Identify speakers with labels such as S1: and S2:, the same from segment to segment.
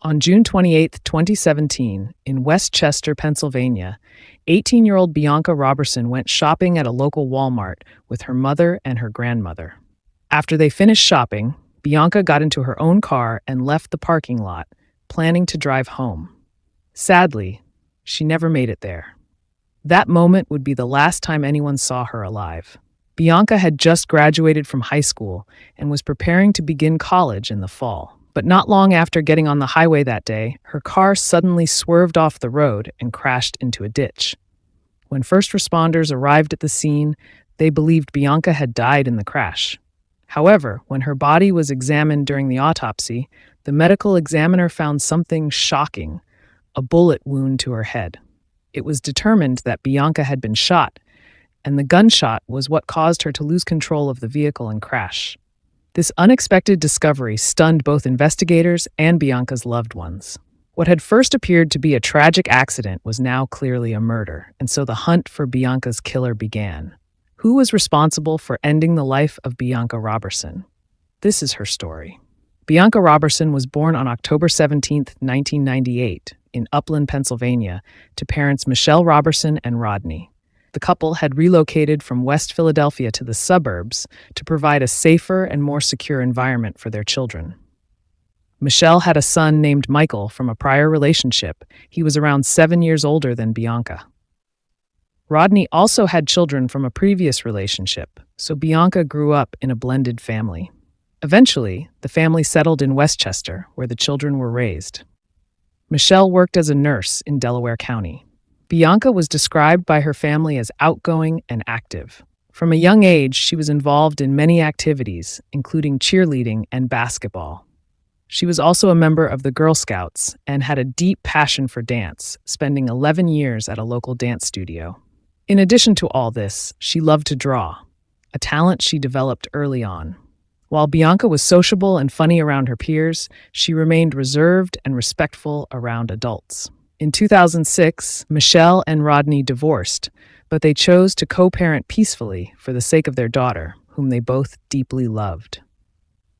S1: On June 28, 2017, in Westchester, Pennsylvania, 18-year-old Bianca Roberson went shopping at a local Walmart with her mother and her grandmother. After they finished shopping, Bianca got into her own car and left the parking lot, planning to drive home. Sadly, she never made it there. That moment would be the last time anyone saw her alive. Bianca had just graduated from high school and was preparing to begin college in the fall. But not long after getting on the highway that day, her car suddenly swerved off the road and crashed into a ditch. When first responders arrived at the scene, they believed Bianca had died in the crash. However, when her body was examined during the autopsy, the medical examiner found something shocking: a bullet wound to her head. It was determined that Bianca had been shot, and the gunshot was what caused her to lose control of the vehicle and crash. This unexpected discovery stunned both investigators and Bianca's loved ones. What had first appeared to be a tragic accident was now clearly a murder, and so the hunt for Bianca's killer began. Who was responsible for ending the life of Bianca Roberson? This is her story. Bianca Roberson was born on October 17, 1998, in Upland, Pennsylvania, to parents Michelle Roberson and Rodney. The couple had relocated from West Philadelphia to the suburbs to provide a safer and more secure environment for their children. Michelle had a son named Michael from a prior relationship. He was around 7 years older than Bianca. Rodney also had children from a previous relationship, so Bianca grew up in a blended family. Eventually, the family settled in Westchester, where the children were raised. Michelle worked as a nurse in Delaware County. Bianca was described by her family as outgoing and active. From a young age, she was involved in many activities, including cheerleading and basketball. She was also a member of the Girl Scouts and had a deep passion for dance, spending 11 years at a local dance studio. In addition to all this, she loved to draw, a talent she developed early on. While Bianca was sociable and funny around her peers, she remained reserved and respectful around adults. In 2006, Michelle and Rodney divorced, but they chose to co-parent peacefully for the sake of their daughter, whom they both deeply loved.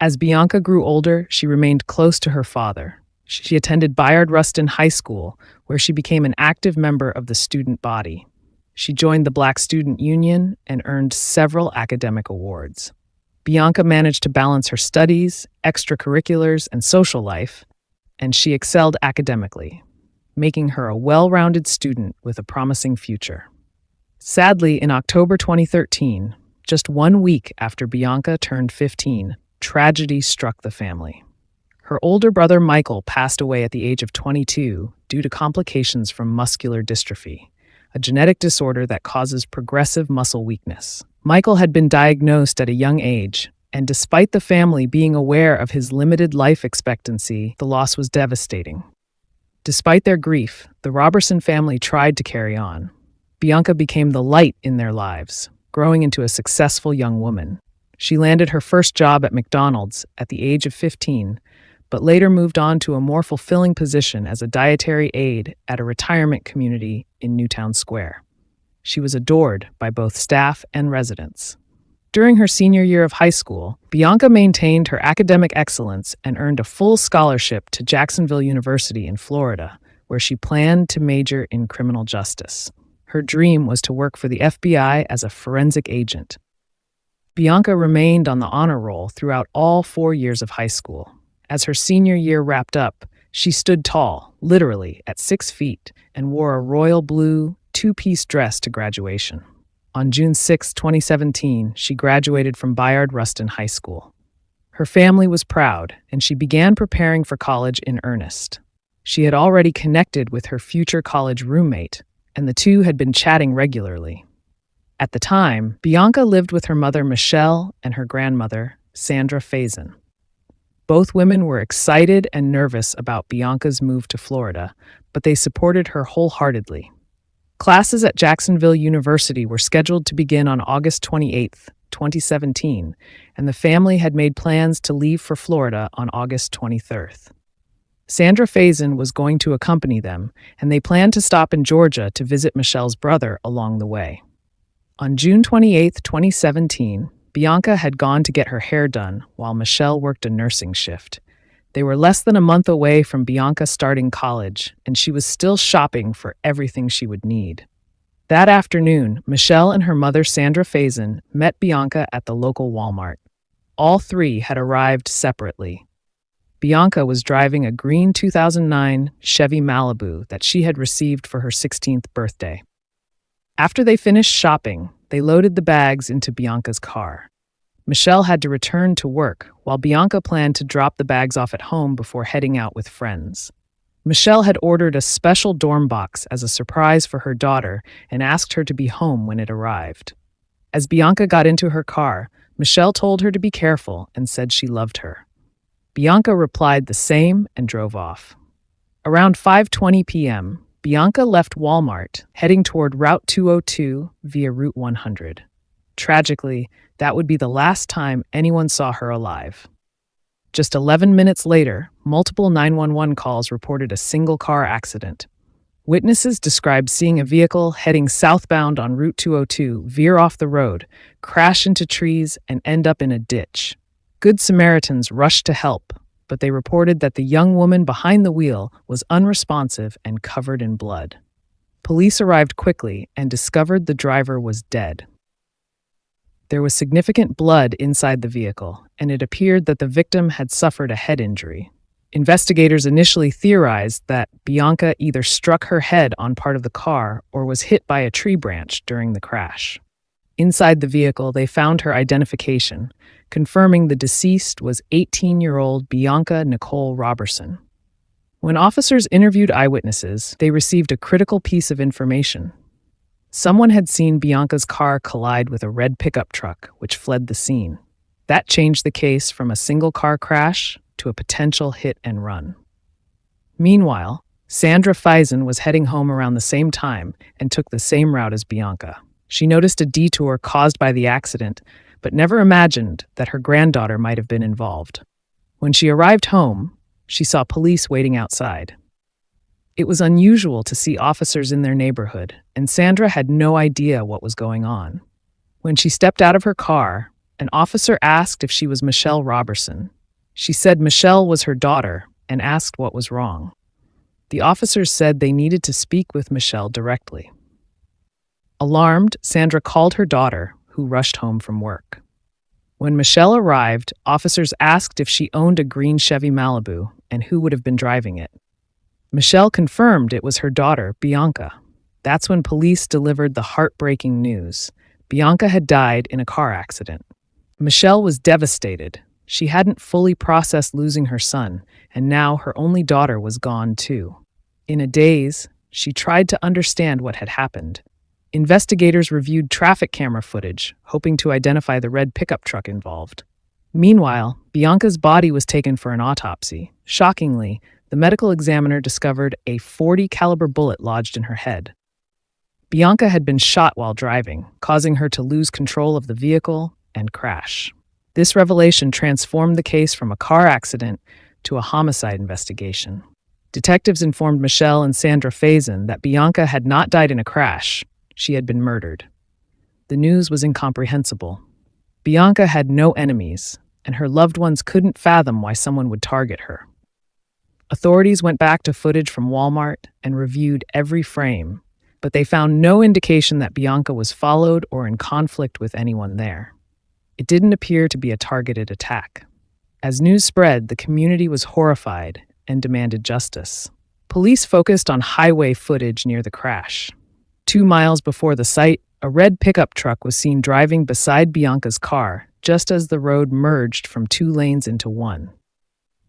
S1: As Bianca grew older, she remained close to her father. She attended Robertson High School, where she became an active member of the student body. She joined the Black Student Union and earned several academic awards. Bianca managed to balance her studies, extracurriculars, and social life, and she excelled academically, making her a well-rounded student with a promising future. Sadly, in October 2013, just 1 week after Bianca turned 15, tragedy struck the family. Her older brother Michael passed away at the age of 22 due to complications from muscular dystrophy, a genetic disorder that causes progressive muscle weakness. Michael had been diagnosed at a young age, and despite the family being aware of his limited life expectancy, the loss was devastating. Despite their grief, the Robertson family tried to carry on. Bianca became the light in their lives, growing into a successful young woman. She landed her first job at McDonald's at the age of 15, but later moved on to a more fulfilling position as a dietary aide at a retirement community in Newtown Square. She was adored by both staff and residents. During her senior year of high school, Bianca maintained her academic excellence and earned a full scholarship to Jacksonville University in Florida, where she planned to major in criminal justice. Her dream was to work for the FBI as a forensic agent. Bianca remained on the honor roll throughout all 4 years of high school. As her senior year wrapped up, she stood tall, literally at 6 feet, and wore a royal blue, two-piece dress to graduation. On June 6, 2017, she graduated from Robertson High School. Her family was proud, and she began preparing for college in earnest. She had already connected with her future college roommate, and the two had been chatting regularly. At the time, Bianca lived with her mother Michelle and her grandmother, Sandra Faison. Both women were excited and nervous about Bianca's move to Florida, but they supported her wholeheartedly. Classes at Jacksonville University were scheduled to begin on August 28, 2017, and the family had made plans to leave for Florida on August 23rd. Sandra Faison was going to accompany them, and they planned to stop in Georgia to visit Michelle's brother along the way. On June 28, 2017, Bianca had gone to get her hair done while Michelle worked a nursing shift. They were less than a month away from Bianca starting college, and she was still shopping for everything she would need. That afternoon, Michelle and her mother, Sandra Faison, met Bianca at the local Walmart. All three had arrived separately. Bianca was driving a green 2009 Chevy Malibu that she had received for her 16th birthday. After they finished shopping, they loaded the bags into Bianca's car. Michelle had to return to work, while Bianca planned to drop the bags off at home before heading out with friends. Michelle had ordered a special dorm box as a surprise for her daughter and asked her to be home when it arrived. As Bianca got into her car, Michelle told her to be careful and said she loved her. Bianca replied the same and drove off. Around 5:20 p.m., Bianca left Walmart, heading toward Route 202 via Route 100. Tragically, that would be the last time anyone saw her alive. Just 11 minutes later, multiple 911 calls reported a single-car accident. Witnesses described seeing a vehicle heading southbound on Route 202 veer off the road, crash into trees, and end up in a ditch. Good Samaritans rushed to help, but they reported that the young woman behind the wheel was unresponsive and covered in blood. Police arrived quickly and discovered the driver was dead. There was significant blood inside the vehicle, and it appeared that the victim had suffered a head injury. Investigators initially theorized that Bianca either struck her head on part of the car or was hit by a tree branch during the crash. Inside the vehicle, they found her identification, confirming the deceased was 18-year-old Bianca Nicole Robertson. When officers interviewed eyewitnesses, they received a critical piece of information. Someone had seen Bianca's car collide with a red pickup truck, which fled the scene. That changed the case from a single-car crash to a potential hit and run. Meanwhile, Sandra Faison was heading home around the same time and took the same route as Bianca. She noticed a detour caused by the accident, but never imagined that her granddaughter might have been involved. When she arrived home, she saw police waiting outside. It was unusual to see officers in their neighborhood, and Sandra had no idea what was going on. When she stepped out of her car, an officer asked if she was Michelle Robertson. She said Michelle was her daughter and asked what was wrong. The officers said they needed to speak with Michelle directly. Alarmed, Sandra called her daughter, who rushed home from work. When Michelle arrived, officers asked if she owned a green Chevy Malibu and who would have been driving it. Michelle confirmed it was her daughter, Bianca. That's when police delivered the heartbreaking news. Bianca had died in a car accident. Michelle was devastated. She hadn't fully processed losing her son, and now her only daughter was gone too. In a daze, she tried to understand what had happened. Investigators reviewed traffic camera footage, hoping to identify the red pickup truck involved. Meanwhile, Bianca's body was taken for an autopsy. Shockingly, the medical examiner discovered a .40 caliber bullet lodged in her head. Bianca had been shot while driving, causing her to lose control of the vehicle and crash. This revelation transformed the case from a car accident to a homicide investigation. Detectives informed Michelle and Sandra Faison that Bianca had not died in a crash. She had been murdered. The news was incomprehensible. Bianca had no enemies, and her loved ones couldn't fathom why someone would target her. Authorities went back to footage from Walmart and reviewed every frame, but they found no indication that Bianca was followed or in conflict with anyone there. It didn't appear to be a targeted attack. As news spread, the community was horrified and demanded justice. Police focused on highway footage near the crash. 2 miles before the site, a red pickup truck was seen driving beside Bianca's car just as the road merged from 2 lanes into one.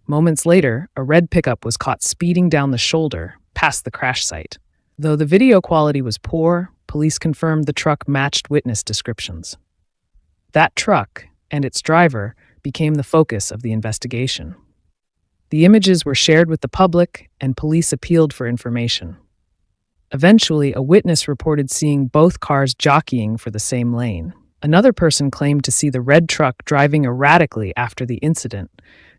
S1: Moments later, a red pickup was caught speeding down the shoulder past the crash site. Though the video quality was poor, police confirmed the truck matched witness descriptions. That truck and its driver became the focus of the investigation. The images were shared with the public, and police appealed for information. Eventually, a witness reported seeing both cars jockeying for the same lane. Another person claimed to see the red truck driving erratically after the incident,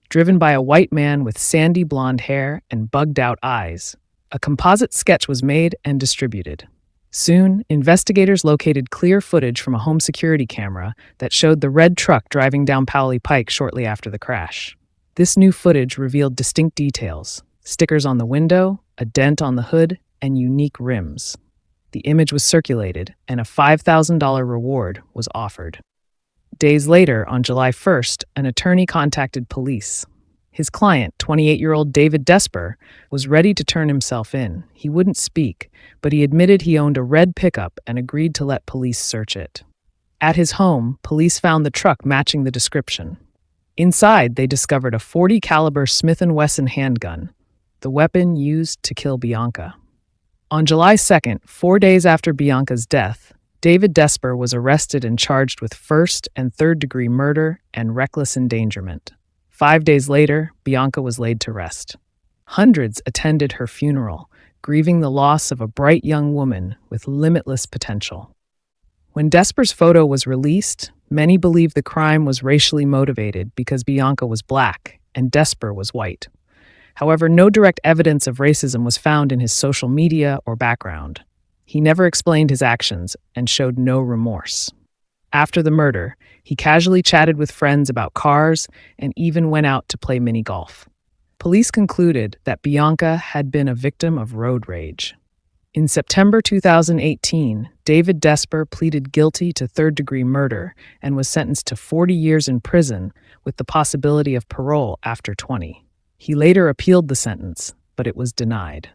S1: driven by a white man with sandy blonde hair and bugged-out eyes. A composite sketch was made and distributed. Soon, investigators located clear footage from a home security camera that showed the red truck driving down Powley Pike shortly after the crash. This new footage revealed distinct details: stickers on the window, a dent on the hood, and unique rims. The image was circulated, and a $5,000 reward was offered. Days later, on July 1st, an attorney contacted police. His client, 28-year-old David Desper, was ready to turn himself in. He wouldn't speak, but he admitted he owned a red pickup and agreed to let police search it. At his home, police found the truck matching the description. Inside, they discovered a .40 caliber Smith & Wesson handgun, the weapon used to kill Bianca. On July 2nd, 4 days after Bianca's death, David Desper was arrested and charged with first and third-degree murder and reckless endangerment. 5 days later, Bianca was laid to rest. Hundreds attended her funeral, grieving the loss of a bright young woman with limitless potential. When Desper's photo was released, many believed the crime was racially motivated because Bianca was black and Desper was white. However, no direct evidence of racism was found in his social media or background. He never explained his actions and showed no remorse. After the murder, he casually chatted with friends about cars and even went out to play mini golf. Police concluded that Bianca had been a victim of road rage. In September 2018, David Desper pleaded guilty to third-degree murder and was sentenced to 40 years in prison with the possibility of parole after 20. He later appealed the sentence, but it was denied.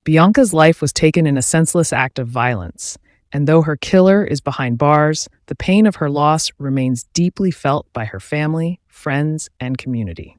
S1: Bianca's life was taken in a senseless act of violence, and though her killer is behind bars, the pain of her loss remains deeply felt by her family, friends, and community.